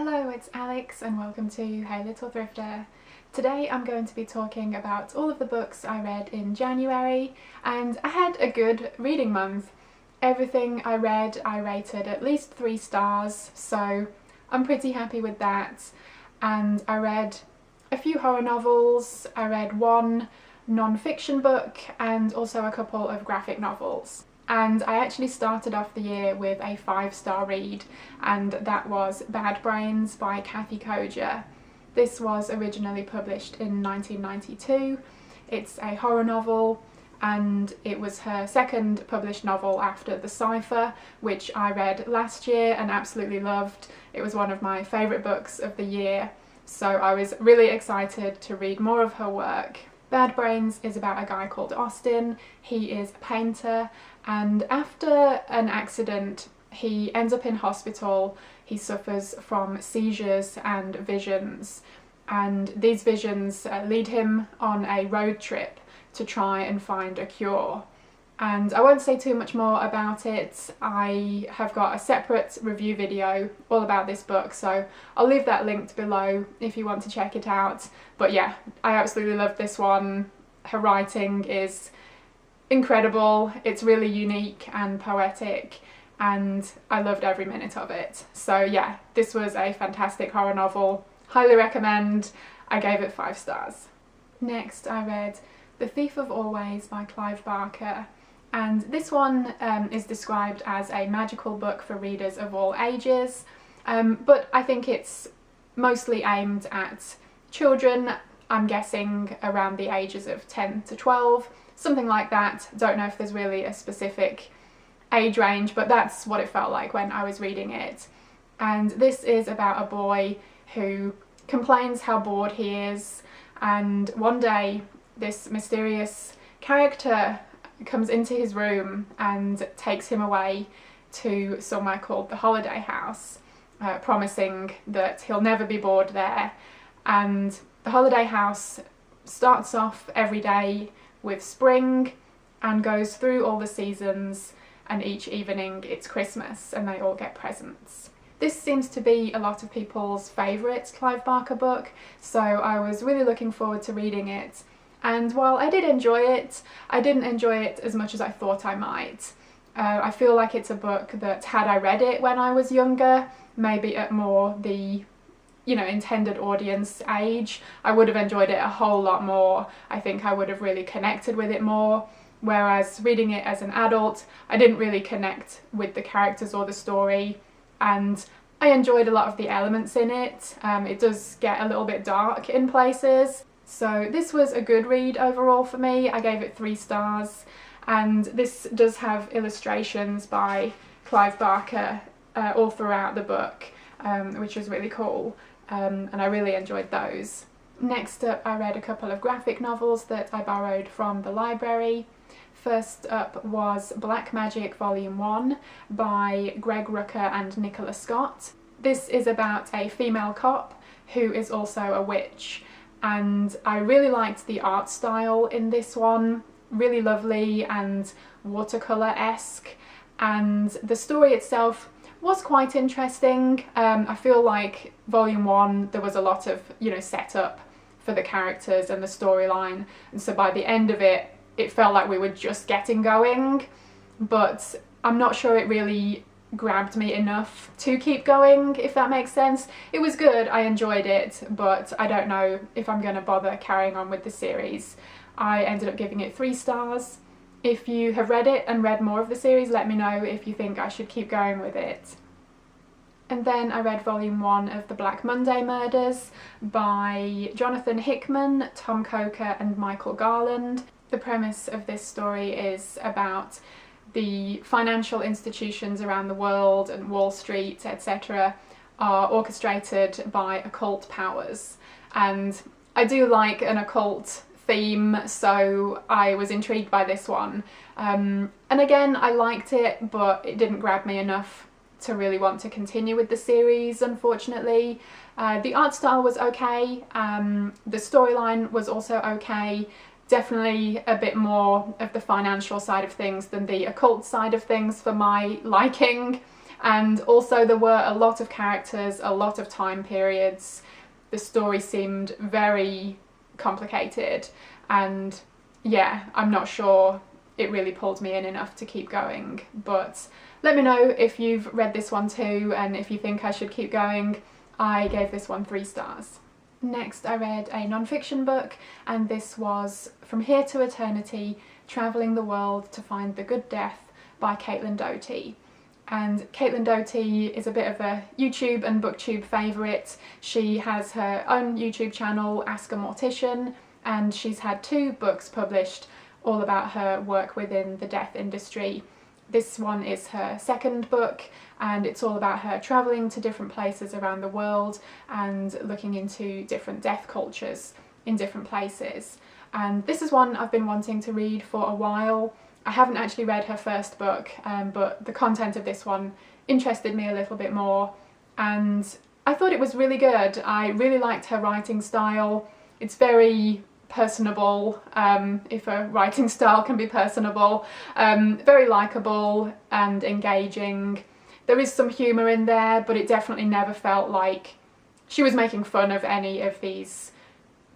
Hello, it's Alex and welcome to Hey Little Thrifter. Today I'm going to be talking about all of the books I read in January, and I had a good reading month. Everything I read I rated at least 3 stars, so I'm pretty happy with that. And I read a few horror novels, I read one non-fiction book and also a couple of graphic novels. And I actually started off the year with a 5-star read, and that was Bad Brains by Kathe Koja. This was originally published in 1992. It's a horror novel, and it was her second published novel after The Cipher, which I read last year and absolutely loved. It was one of my favourite books of the year, so I was really excited to read more of her work. Bad Brains is about a guy called Austin. He is a painter, and after an accident he ends up in hospital. He suffers from seizures and visions, and these visions lead him on a road trip to try and find a cure. And I won't say too much more about it. I have got a separate review video all about this book, so I'll leave that linked below if you want to check it out. But yeah, I absolutely love this one. Her writing is incredible, it's really unique and poetic, and I loved every minute of it. So yeah, this was a fantastic horror novel. Highly recommend. I gave it 5 stars. Next I read The Thief of Always by Clive Barker. And this one is described as a magical book for readers of all ages, but I think it's mostly aimed at children. I'm guessing around the ages of 10 to 12, something like that. Don't know if there's really a specific age range, but that's what it felt like when I was reading it. And this is about a boy who complains how bored he is, and one day this mysterious character comes into his room and takes him away to somewhere called the Holiday House, promising that he'll never be bored there. And the Holiday House starts off every day with spring and goes through all the seasons, and each evening it's Christmas and they all get presents. This seems to be a lot of people's favourite Clive Barker book, so I was really looking forward to reading it. And while I did enjoy it, I didn't enjoy it as much as I thought I might. I feel like it's a book that, had I read it when I was younger, maybe at more the, intended audience age, I would have enjoyed it a whole lot more. I think I would have really connected with it more. Whereas reading it as an adult, I didn't really connect with the characters or the story, and I enjoyed a lot of the elements in it. It does get a little bit dark in places. So this was a good read overall for me. I gave it 3 stars, and this does have illustrations by Clive Barker all throughout the book, which was really cool, and I really enjoyed those. Next up I read a couple of graphic novels that I borrowed from the library. First up was Black Magick Volume 1 by Greg Rucka and Nicola. This is about a female cop who is also a witch, and I really liked the art style in this one. Really lovely and watercolour-esque, and the story itself was quite interesting. I feel like Volume 1 there was a lot of setup for the characters and the storyline, and so by the end of it it felt like we were just getting going, but I'm not sure it really grabbed me enough to keep going, if that makes sense. It was good, I enjoyed it, but I don't know if I'm going to bother carrying on with the series. I ended up giving it 3 stars. If you have read it and read more of the series, let me know if you think I should keep going with it. And then I read Volume 1 of The Black Monday Murders by Jonathan Hickman, Tomm and Michael Garland. The premise of this story is about the financial institutions around the world and Wall Street, etc. are orchestrated by occult powers. And I do like an occult theme, so I was intrigued by this one. And again, I liked it, but it didn't grab me enough to really want to continue with the series, unfortunately. The art style was okay, the storyline was also okay. Definitely a bit more of the financial side of things than the occult side of things for my liking. and also there were a lot of characters, a lot of time periods. The story seemed very complicated, and yeah, I'm not sure it really pulled me in enough to keep going. But let me know if you've read this one too and if you think I should keep going. I gave this one 3 stars. Next I read a non-fiction book, and this was From Here to Eternity, Travelling the World to Find the Good Death by Doughty. And Doughty is a bit of a YouTube and booktube favourite. She has her own YouTube channel, Ask a Mortician, and she's had 2 books published all about her work within the death industry. This one is her 2nd book, and it's all about her travelling to different places around the world and looking into different death cultures in different places. And this is one I've been wanting to read for a while. I haven't actually read her 1st book, but the content of this one interested me a little bit more, and I thought it was really good. I really liked her writing style. It's very personable, if a writing style can be personable, very likeable and engaging. There is some humour in there, but it definitely never felt like she was making fun of any of these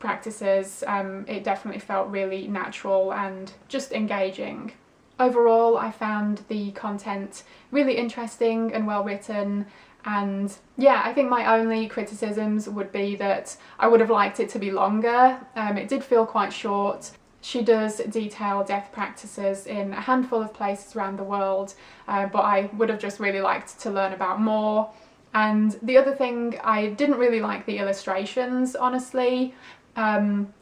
practices. It definitely felt really natural and just engaging. Overall, I found the content really interesting and well written, and yeah, I think my only criticisms would be that I would have liked it to be longer. It did feel quite short. She does detail death practices in a handful of places around the world, but I would have just really liked to learn about more. And the other thing, I didn't really like the illustrations, honestly.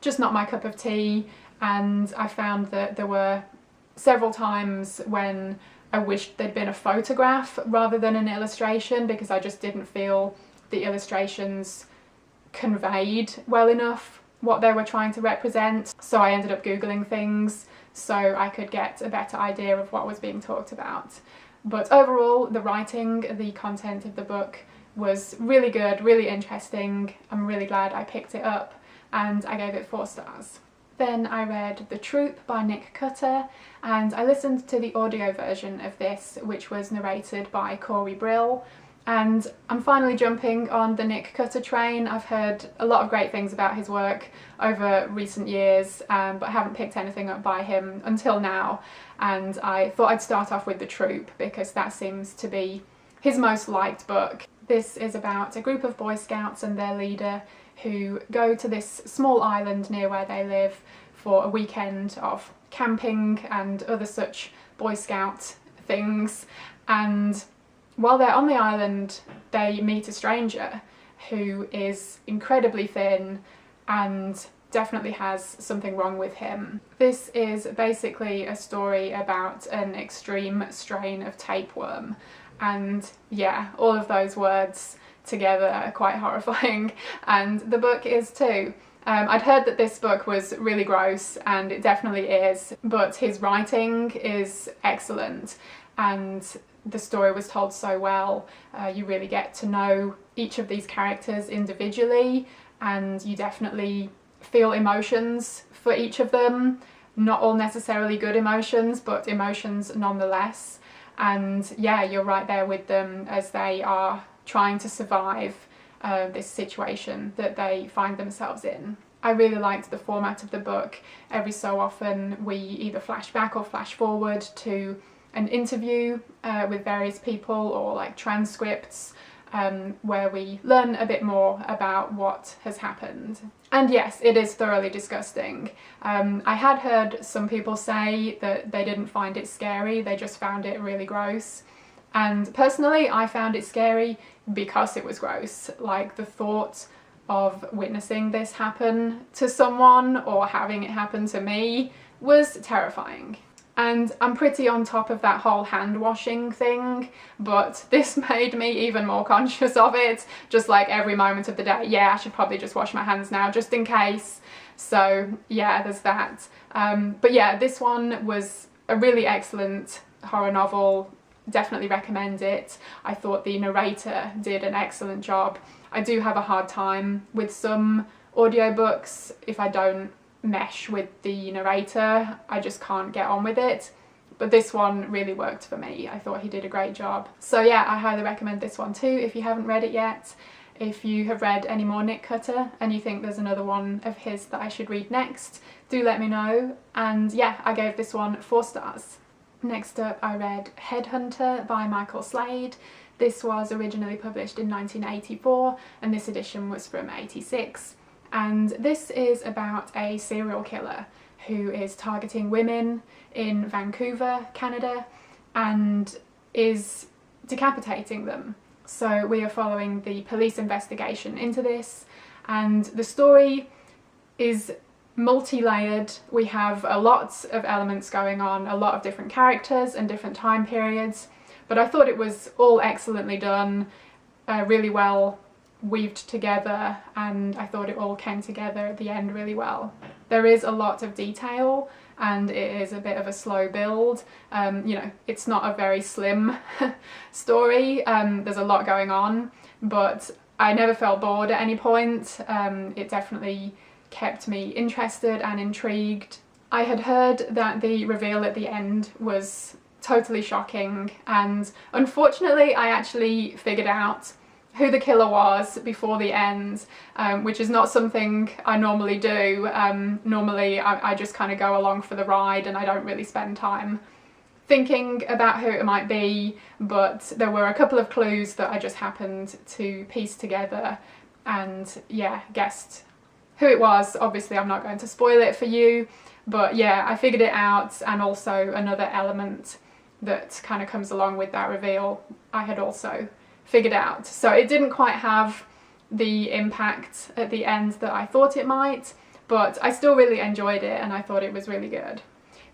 Just not my cup of tea, and I found that there were several times when I wished there'd been a photograph rather than an illustration, because I just didn't feel the illustrations conveyed well enough what they were trying to represent. So I ended up Googling things so I could get a better idea of what was being talked about. But overall, the writing, the content of the book was really good, really interesting. I'm really glad I picked it up, and I gave it 4 stars. Then I read The Troop by Nicola, and I listened to the audio version of this, which was narrated by Corey Brill, and I'm finally jumping on the Nicola train. I've heard a lot of great things about his work over recent years, but I haven't picked anything up by him until now, and I thought I'd start off with The Troop because that seems to be his most liked book. This is about a group of Boy Scouts and their leader who go to this small island near where they live for a weekend of camping and other such Boy Scout things, and while they're on the island they meet a stranger who is incredibly thin and definitely has something wrong with him. This is basically a story about an extreme strain of tapeworm, and yeah, all of those words together are quite horrifying, and the book is too. I'd heard that this book was really gross, and it definitely is, but his writing is excellent and the story was told so well. You really get to know each of these characters individually, and you definitely feel emotions for each of them. Not all necessarily good emotions, but emotions nonetheless. And yeah, you're right there with them as they are trying to survive this situation that they find themselves in. I really liked the format of the book. Every so often we either flash back or flash forward to an interview with various people, or like transcripts where we learn a bit more about what has happened. And yes, it is thoroughly disgusting. I had heard some people say that they didn't find it scary, they just found it really gross. And personally, I found it scary because it was gross. Like, the thought of witnessing this happen to someone or having it happen to me was terrifying. And I'm pretty on top of that whole hand washing thing, but this made me even more conscious of it, just like every moment of the day. Yeah, I should probably just wash my hands now just in case. So yeah, there's that. But yeah, this one was a really excellent horror novel. Definitely recommend it. I thought the narrator did an excellent job. I do have a hard time with some audiobooks. If I don't mesh with the narrator, I just can't get on with it. but this one really worked for me. I thought he did a great job. So yeah, I highly recommend this one too if you haven't read it yet. If you have read any more Nick Cutter and you think there's another one of his that I should read next, do let me know. And yeah, I gave this one 4 stars. Next up, I read Headhunter by Michael Slade. This was originally published in 1984 and this edition was from '86. And this is about a serial killer who is targeting women in Vancouver, Canada, and is decapitating them. So we are following the police investigation into this, and the story is multi-layered. We have a lot of elements going on, a lot of different characters and different time periods, but I thought it was all excellently done, really well weaved together, and I thought it all came together at the end really well. There is a lot of detail and it is a bit of a slow build. You know, it's not a very slim story. There's a lot going on, but I never felt bored at any point. It definitely kept me interested and intrigued. I had heard that the reveal at the end was totally shocking, and unfortunately I actually figured out who the killer was before the end, which is not something I normally do. Normally I just kind of go along for the ride and I don't really spend time thinking about who it might be, but there were a couple of clues that I just happened to piece together and yeah, guessed who it was. Obviously I'm not going to spoil it for you, but yeah, I figured it out, and also another element that kind of comes along with that reveal I had also figured out. So it didn't quite have the impact at the end that I thought it might, but I still really enjoyed it and I thought it was really good.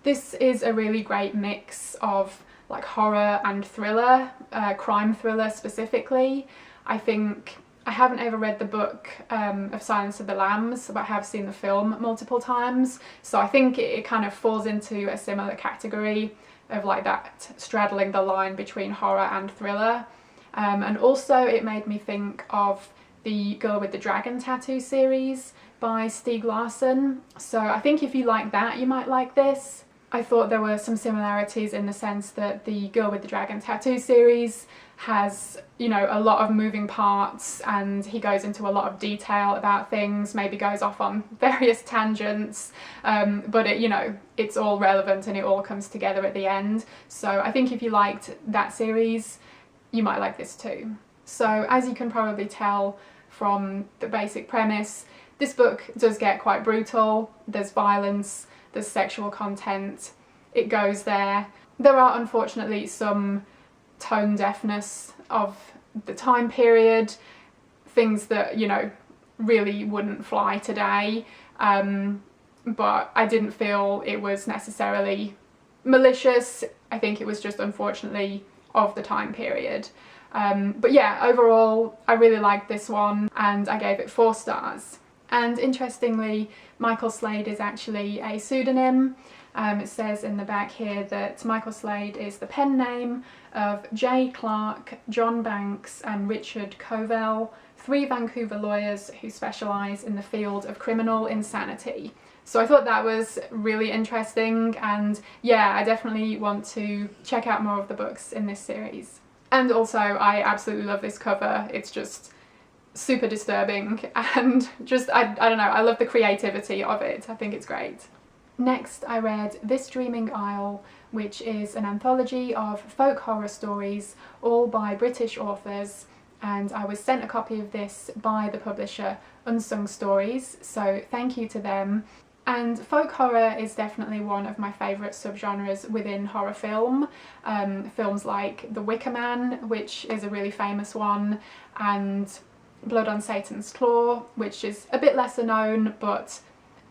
This is a really great mix of like horror and thriller, crime thriller specifically. I think I haven't ever read the book of Silence of the Lambs, but I have seen the film multiple times, so I think it kind of falls into a similar category of like that straddling the line between horror and thriller. And also it made me think of the Girl with the Dragon Tattoo series by Stieg Larsson, so I think if you like that you might like this. I thought there were some similarities in the sense that the Girl with the Dragon Tattoo series has, you know, a lot of moving parts and he goes into a lot of detail about things, maybe goes off on various tangents, but it, you know, it's all relevant and it all comes together at the end. So I think if you liked that series, you might like this too. So as you can probably tell from the basic premise, this book does get quite brutal. There's violence, there's sexual content, it goes there. There are unfortunately some tone deafness of the time period, things that, you know, really wouldn't fly today, but I didn't feel it was necessarily malicious. I think it was just unfortunately of the time period. But yeah, overall I really liked this one and I gave it 4 stars. And interestingly, Michael Slade is actually a pseudonym. It says in the back here that Michael Slade is the pen name of J. Clark, John Banks and Richard Covell, 3 Vancouver lawyers who specialise in the field of criminal insanity. So I thought that was really interesting, and yeah, I definitely want to check out more of the books in this series. And also I absolutely love this cover. It's just super disturbing and just, I don't know, I love the creativity of it. I think it's great. Next I read This Dreaming Isle, which is an anthology of folk horror stories, all by British authors, and I was sent a copy of this by the publisher Unsung Stories, so thank you to them. And folk horror is definitely one of my favourite subgenres within horror film. Films like The Wicker Man, which is a really famous one, and Blood on Satan's Claw, which is a bit lesser known, but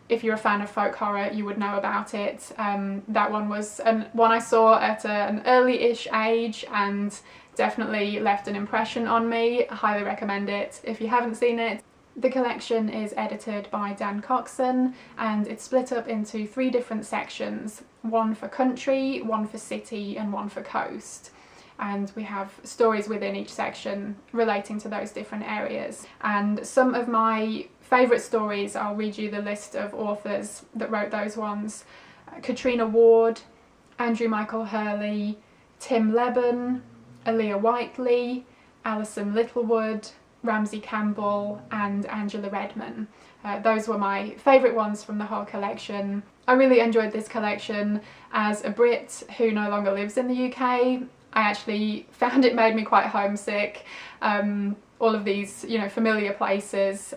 if you're a fan of folk horror you would know about it. That one was one I saw at an early-ish age and definitely left an impression on me. I highly recommend it if you haven't seen it. The collection is edited by Dan Coxon and it's split up into 3 different sections, one for country, one for city and one for coast. And we have stories within each section relating to those different areas. And some of my favourite stories, I'll read you the list of authors that wrote those ones. Katrina Ward, Andrew Michael Hurley, Tim Lebbon, Aaliyah Whiteley, Alison Littlewood, Ramsey Campbell and Angela Redman. Those were my favourite ones from the whole collection. I really enjoyed this collection. As a Brit who no longer lives in the UK, I actually found it made me quite homesick. All of these, you know, familiar places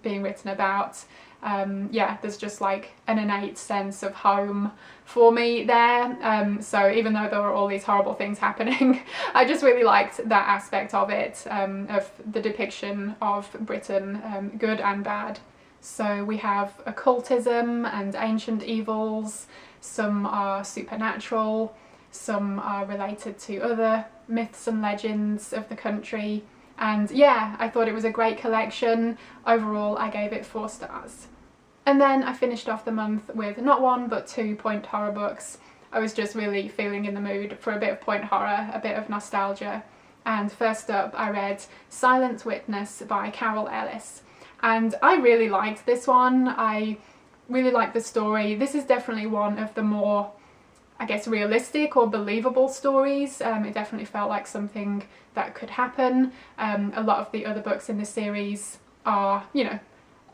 being written about. Yeah, there's just like an innate sense of home for me there. So even though there were all these horrible things happening, I just really liked that aspect of it, of the depiction of Britain, good and bad. So we have occultism and ancient evils, some are supernatural, some are related to other myths and legends of the country. And yeah, I thought it was a great collection. Overall, I gave it 4 stars. And then I finished off the month with not 1 but 2 point horror books. I was just really feeling in the mood for a bit of point horror, a bit of nostalgia. And first up I read Silent Witness by Carol Ellis. And I really liked this one. I really liked the story. This is definitely one of the more, I guess, realistic or believable stories. It definitely felt like something that could happen. A lot of the other books in the series are, you know,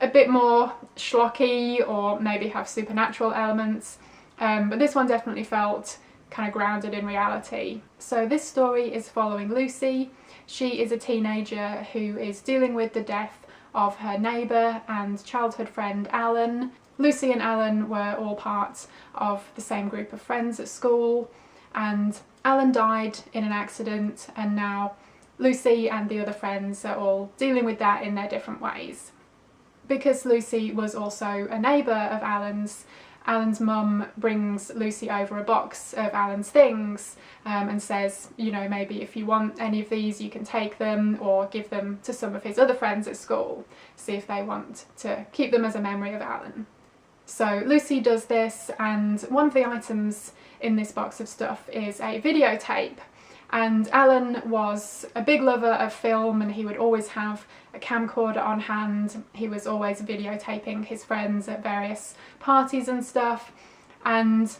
a bit more schlocky or maybe have supernatural elements, but this one definitely felt kind of grounded in reality. So this story is following Lucy. She is a teenager who is dealing with the death of her neighbour and childhood friend Alan. Lucy and Alan were all part of the same group of friends at school, and Alan died in an accident, and now Lucy and the other friends are all dealing with that in their different ways. Because Lucy was also a neighbour of Alan's, Alan's mum brings Lucy over a box of Alan's things and says, you know, maybe if you want any of these you can take them or give them to some of his other friends at school, see if they want to keep them as a memory of Alan. So Lucy does this, and one of the items in this box of stuff is a videotape. And Alan was a big lover of film, and he would always have a camcorder on hand. He was always videotaping his friends at various parties and stuff. And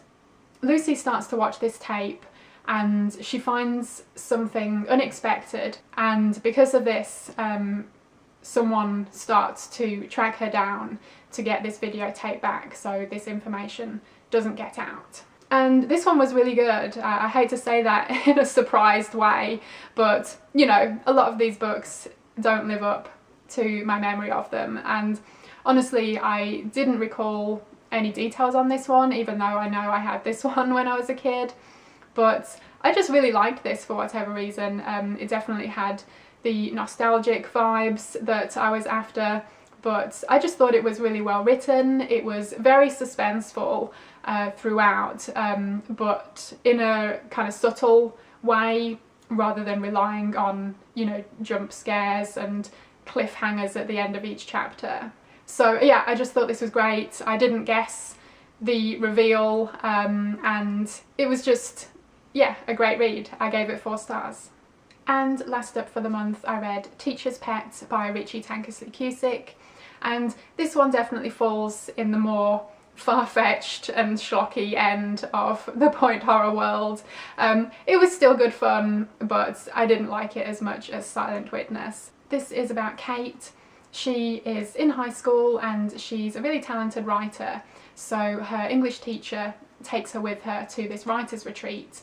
Lucy starts to watch this tape and she finds something unexpected, and because of this someone starts to track her down to get this videotape back so this information doesn't get out. And this one was really good. I hate to say that in a surprised way, but you know, a lot of these books don't live up to my memory of them, and honestly I didn't recall any details on this one, even though I know I had this one when I was a kid. But I just really liked this for whatever reason. It definitely had the nostalgic vibes that I was after, but I just thought it was really well written. It was very suspenseful throughout, but in a kind of subtle way, rather than relying on, you know, jump scares and cliffhangers at the end of each chapter. So yeah, I just thought this was great. I didn't guess the reveal, and it was just, yeah, a great read. I gave it 4 stars. And last up for the month I read Teacher's Pet by Richie Tankersley Cusick, and this one definitely falls in the more far-fetched and schlocky end of the point horror world. It was still good fun, but I didn't like it as much as Silent Witness. This is about Kate. She is in high school and she's a really talented writer, so her English teacher takes her with her to this writer's retreat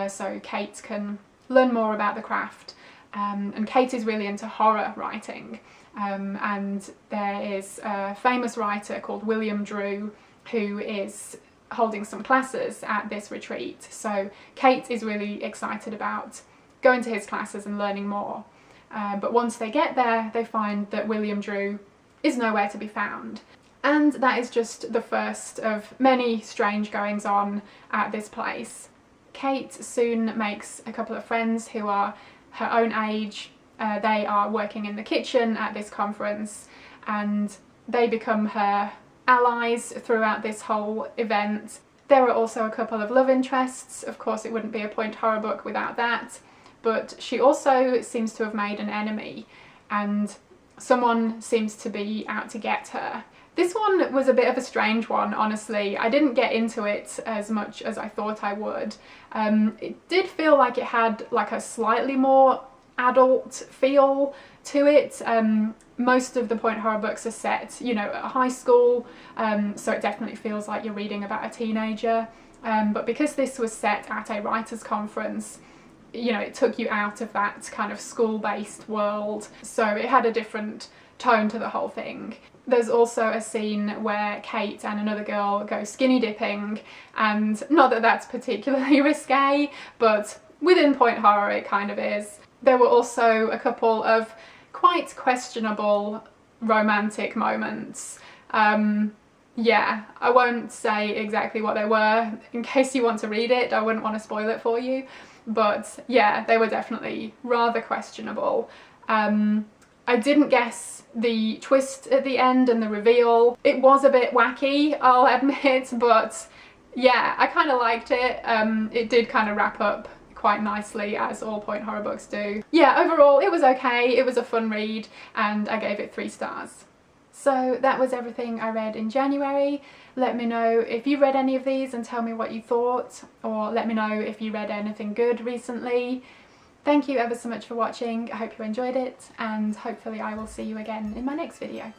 so Kate can learn more about the craft. And Kate is really into horror writing, and there is a famous writer called William Drew who is holding some classes at this retreat, so Kate is really excited about going to his classes and learning more. But once they get there, they find that William Drew is nowhere to be found. And that is just the first of many strange goings on at this place. Kate soon makes a couple of friends who are her own age. They are working in the kitchen at this conference, and they become her allies throughout this whole event. There are also a couple of love interests. Of course, it wouldn't be a point horror book without that. But she also seems to have made an enemy, and someone seems to be out to get her. This one was a bit of a strange one, honestly. I didn't get into it as much as I thought I would. It did feel like it had like a slightly more adult feel to it. Most of the point horror books are set, you know, at high school, so it definitely feels like you're reading about a teenager. But because this was set at a writers' conference, you know, it took you out of that kind of school-based world, so it had a different tone to the whole thing. There's also a scene where Kate and another girl go skinny dipping, and not that that's particularly risque, but within point horror it kind of is. There were also a couple of quite questionable romantic moments. Yeah, I won't say exactly what they were in case you want to read it. I wouldn't want to spoil it for you, but yeah, they were definitely rather questionable. I didn't guess the twist at the end and the reveal. It was a bit wacky, I'll admit, but yeah, I kind of liked it. It did kind of wrap up quite nicely, as all point horror books do. Yeah, overall it was okay, it was a fun read, and I gave it 3 stars. So that was everything I read in January. Let me know if you read any of these and tell me what you thought, or let me know if you read anything good recently. Thank you ever so much for watching. I hope you enjoyed it, and hopefully I will see you again in my next video.